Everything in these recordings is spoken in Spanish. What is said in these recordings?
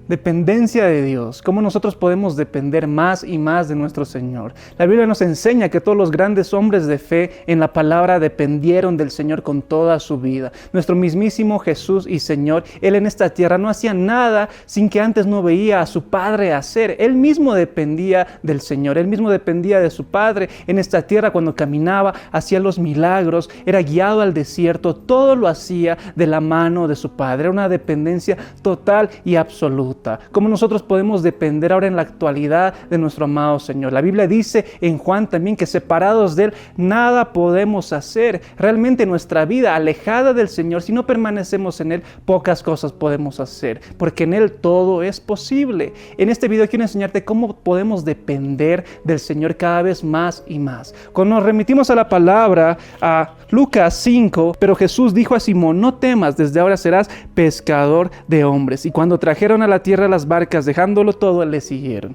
Dependencia de Dios. ¿Cómo nosotros podemos depender más y más de nuestro Señor? La Biblia nos enseña que todos los grandes hombres de fe en la palabra dependieron del Señor con toda su vida. Nuestro mismísimo Jesús y Señor, Él en esta tierra no hacía nada sin que antes no veía a su Padre hacer. Él mismo dependía del Señor, Él mismo dependía de su Padre en esta tierra cuando caminaba, hacía los milagros, era guiado al desierto, todo lo hacía de la mano de su Padre. Era una dependencia total y absoluta. Como nosotros podemos depender ahora en la actualidad de nuestro amado Señor. La Biblia dice en Juan también que separados de Él nada podemos hacer. Realmente nuestra vida alejada del Señor, si no permanecemos en Él, pocas cosas podemos hacer, porque en Él todo es posible. En este video quiero enseñarte cómo podemos depender del Señor cada vez más y más. Cuando nos remitimos a la palabra, a Lucas 5, pero Jesús dijo a Simón: no temas, desde ahora serás pescador de hombres. Y cuando trajeron a la tierra las barcas, dejándolo todo, le siguieron.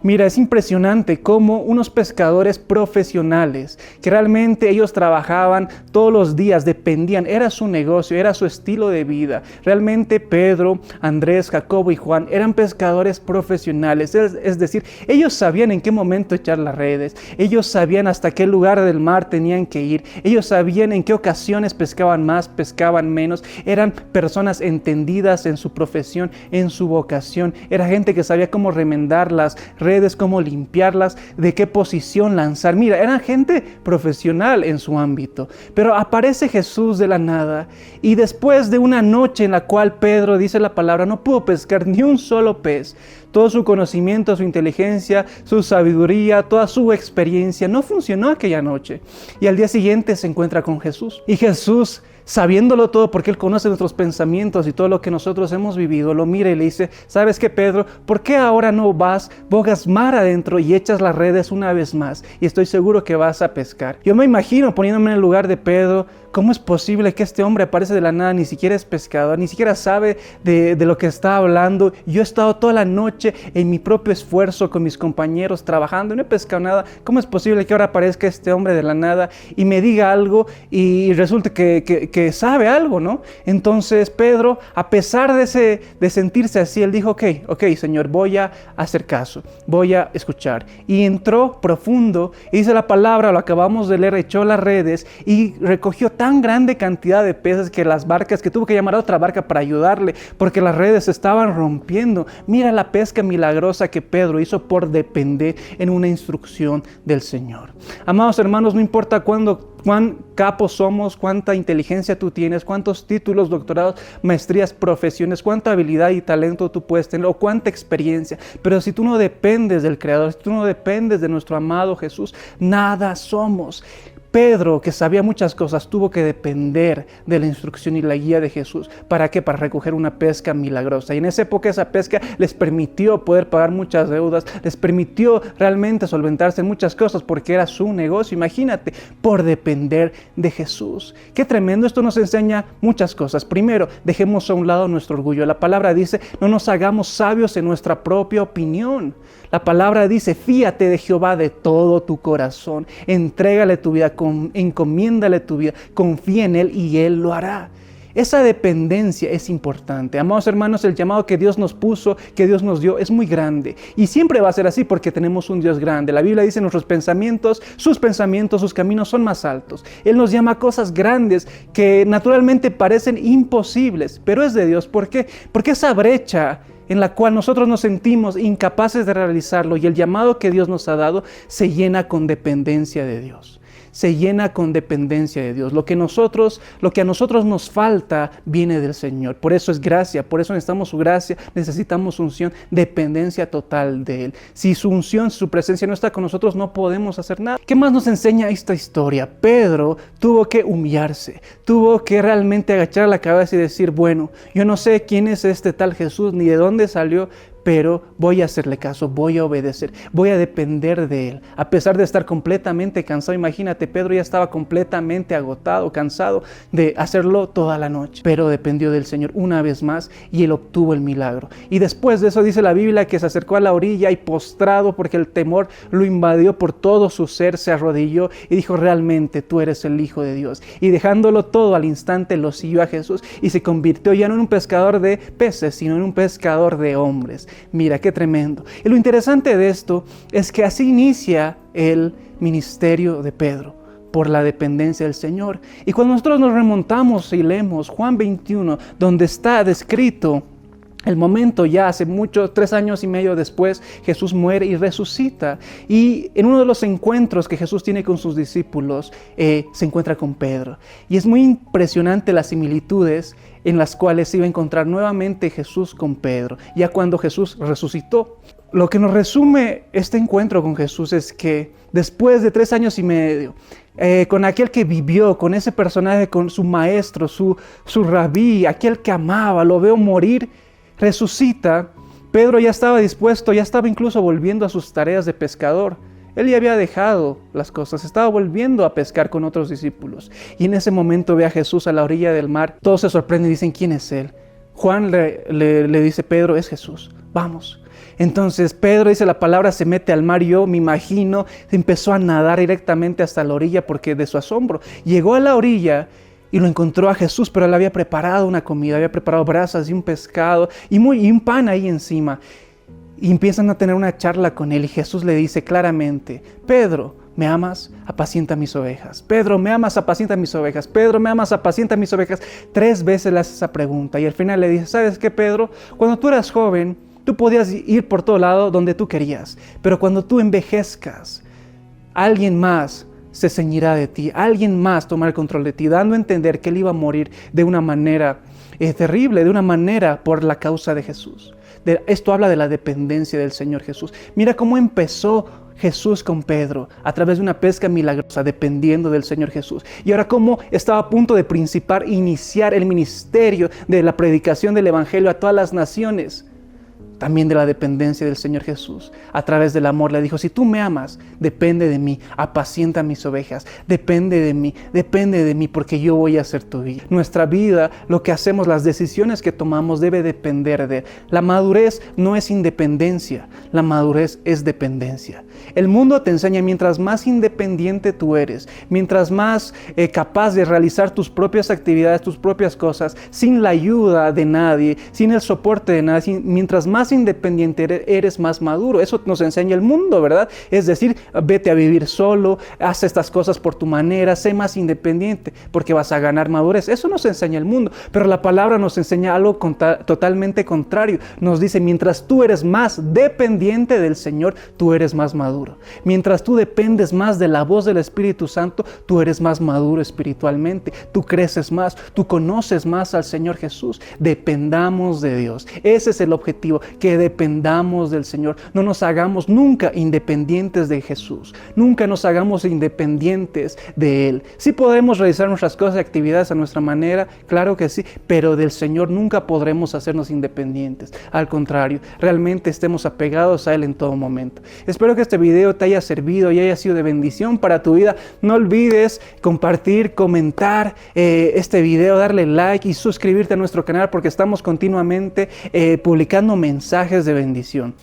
Mira, es impresionante cómo unos pescadores profesionales, que realmente ellos trabajaban todos los días, dependían, era su negocio, era su estilo de vida. Realmente Pedro, Andrés, Jacobo y Juan eran pescadores profesionales, es decir, ellos sabían en qué momento echar las redes, ellos sabían hasta qué lugar del mar tenían que ir, ellos sabían en qué ocasiones pescaban más, pescaban menos, eran personas entendidas en su profesión, en su vocación, era gente que sabía cómo remendar las redes, cómo limpiarlas, de qué posición lanzar. Mira, eran gente profesional en su ámbito. Pero aparece Jesús de la nada y después de una noche en la cual Pedro, dice la palabra, no pudo pescar ni un solo pez. Todo su conocimiento, su inteligencia, su sabiduría, toda su experiencia no funcionó aquella noche. Y al día siguiente se encuentra con Jesús. Y Jesús, sabiéndolo todo, porque Él conoce nuestros pensamientos y todo lo que nosotros hemos vivido, lo mira y le dice: ¿sabes qué, Pedro? ¿Por qué ahora no vas, bogas mar adentro y echas las redes una vez más? Y estoy seguro que vas a pescar. Yo me imagino, poniéndome en el lugar de Pedro, ¿cómo es posible que este hombre aparece de la nada? Ni siquiera es pescador, ni siquiera sabe de lo que está hablando. Yo he estado toda la noche en mi propio esfuerzo con mis compañeros trabajando y no he pescado nada. ¿Cómo es posible que ahora aparezca este hombre de la nada y me diga algo y resulte que sabe algo, ¿no? Entonces Pedro, a pesar de sentirse así, él dijo: ok, Señor, voy a hacer caso, voy a escuchar. Y entró profundo y dice la palabra, lo acabamos de leer, echó las redes y recogió tan grande cantidad de peces que las barcas, que tuvo que llamar a otra barca para ayudarle porque las redes se estaban rompiendo. Mira la pesca milagrosa que Pedro hizo por depender en una instrucción del Señor. Amados hermanos, no importa cuán capos somos, cuánta inteligencia tú tienes, cuántos títulos, doctorados, maestrías, profesiones, cuánta habilidad y talento tú puedes tener o cuánta experiencia, pero si tú no dependes del Creador, si tú no dependes de nuestro amado Jesús, nada somos. Pedro, que sabía muchas cosas, tuvo que depender de la instrucción y la guía de Jesús. ¿Para qué? Para recoger una pesca milagrosa. Y en esa época esa pesca les permitió poder pagar muchas deudas, les permitió realmente solventarse en muchas cosas porque era su negocio. Imagínate, por depender de Jesús. Qué tremendo, esto nos enseña muchas cosas. Primero, dejemos a un lado nuestro orgullo. La palabra dice: no nos hagamos sabios en nuestra propia opinión. La palabra dice: fíate de Jehová de todo tu corazón, entrégale tu vida, encomiéndale tu vida, confía en Él y Él lo hará. Esa dependencia es importante. Amados hermanos, el llamado que Dios nos puso, que Dios nos dio, es muy grande. Y siempre va a ser así porque tenemos un Dios grande. La Biblia dice: nuestros pensamientos, sus caminos son más altos. Él nos llama a cosas grandes que naturalmente parecen imposibles, pero es de Dios. ¿Por qué? Porque esa brecha en la cual nosotros nos sentimos incapaces de realizarlo y el llamado que Dios nos ha dado se llena con dependencia de Dios. Se llena con dependencia de Dios. Lo que a nosotros nos falta viene del Señor. Por eso es gracia, por eso necesitamos su gracia, necesitamos unción, dependencia total de Él. Si su unción, su presencia no está con nosotros, no podemos hacer nada. ¿Qué más nos enseña esta historia? Pedro tuvo que humillarse, tuvo que realmente agachar la cabeza y decir: bueno, yo no sé quién es este tal Jesús, ni de dónde salió, pero voy a hacerle caso, voy a obedecer, voy a depender de Él. A pesar de estar completamente cansado, imagínate, Pedro ya estaba completamente agotado, cansado de hacerlo toda la noche, pero dependió del Señor una vez más y Él obtuvo el milagro. Y después de eso dice la Biblia que se acercó a la orilla y postrado porque el temor lo invadió por todo su ser, se arrodilló y dijo: realmente tú eres el Hijo de Dios. Y dejándolo todo al instante lo siguió a Jesús y se convirtió ya no en un pescador de peces, sino en un pescador de hombres. Mira, qué tremendo. Y lo interesante de esto es que así inicia el ministerio de Pedro, por la dependencia del Señor. Y cuando nosotros nos remontamos y leemos Juan 21, donde está descrito el momento ya hace mucho, 3 años y medio después, Jesús muere y resucita. Y en uno de los encuentros que Jesús tiene con sus discípulos, se encuentra con Pedro. Y es muy impresionante las similitudes en las cuales se iba a encontrar nuevamente Jesús con Pedro, ya cuando Jesús resucitó. Lo que nos resume este encuentro con Jesús es que después de 3 años y medio, con aquel que vivió, con ese personaje, con su maestro, su rabí, aquel que amaba, lo veo morir, resucita. Pedro ya estaba dispuesto, ya estaba incluso volviendo a sus tareas de pescador. Él ya había dejado las cosas, estaba volviendo a pescar con otros discípulos. Y en ese momento ve a Jesús a la orilla del mar. Todos se sorprenden y dicen: ¿quién es Él? Juan le dice: Pedro, es Jesús, vamos. Entonces Pedro, dice la palabra, se mete al mar. Yo me imagino, empezó a nadar directamente hasta la orilla porque de su asombro. Llegó a la orilla y lo encontró a Jesús, pero él había preparado una comida, había preparado brasas y un pescado y un pan ahí encima. Y empiezan a tener una charla con él y Jesús le dice claramente: Pedro, ¿me amas? Apacienta mis ovejas. Pedro, ¿me amas? Apacienta mis ovejas. Pedro, ¿me amas? Apacienta mis ovejas. 3 veces le hace esa pregunta y al final le dice: ¿sabes qué, Pedro? Cuando tú eras joven, tú podías ir por todo lado donde tú querías, pero cuando tú envejezcas, alguien más se ceñirá de ti, alguien más tomará el control de ti, dando a entender que él iba a morir de una manera terrible, de una manera por la causa de Jesús. Esto habla de la dependencia del Señor Jesús. Mira cómo empezó Jesús con Pedro, a través de una pesca milagrosa, dependiendo del Señor Jesús. Y ahora cómo estaba a punto de iniciar el ministerio de la predicación del Evangelio a todas las naciones. También de la dependencia del Señor Jesús. A través del amor le dijo: si tú me amas, depende de mí, apacienta mis ovejas, depende de mí porque yo voy a hacer tu vida. Nuestra vida, lo que hacemos, las decisiones que tomamos debe depender de Él. La madurez no es independencia, la madurez es dependencia. El mundo te enseña: mientras más independiente tú eres, mientras más capaz de realizar tus propias actividades, tus propias cosas, sin la ayuda de nadie, sin el soporte de nadie, mientras más independiente eres, más maduro. Eso nos enseña el mundo, ¿verdad? Es decir, vete a vivir solo, haz estas cosas por tu manera, sé más independiente porque vas a ganar madurez. Eso nos enseña el mundo, pero la palabra nos enseña algo totalmente contrario. Nos dice: mientras tú eres más dependiente del Señor, tú eres más maduro. Mientras tú dependes más de la voz del Espíritu Santo, tú eres más maduro espiritualmente, tú creces más, tú conoces más al Señor Jesús. Dependamos de Dios. Ese es el objetivo, que dependamos del Señor. No nos hagamos nunca independientes de Jesús. Nunca nos hagamos independientes de Él. Sí podemos realizar nuestras cosas y actividades a nuestra manera, claro que sí, pero del Señor nunca podremos hacernos independientes. Al contrario, realmente estemos apegados a Él en todo momento. Espero que este video te haya servido y haya sido de bendición para tu vida. No olvides compartir, comentar este video, darle like y suscribirte a nuestro canal porque estamos continuamente publicando mensajes de bendición.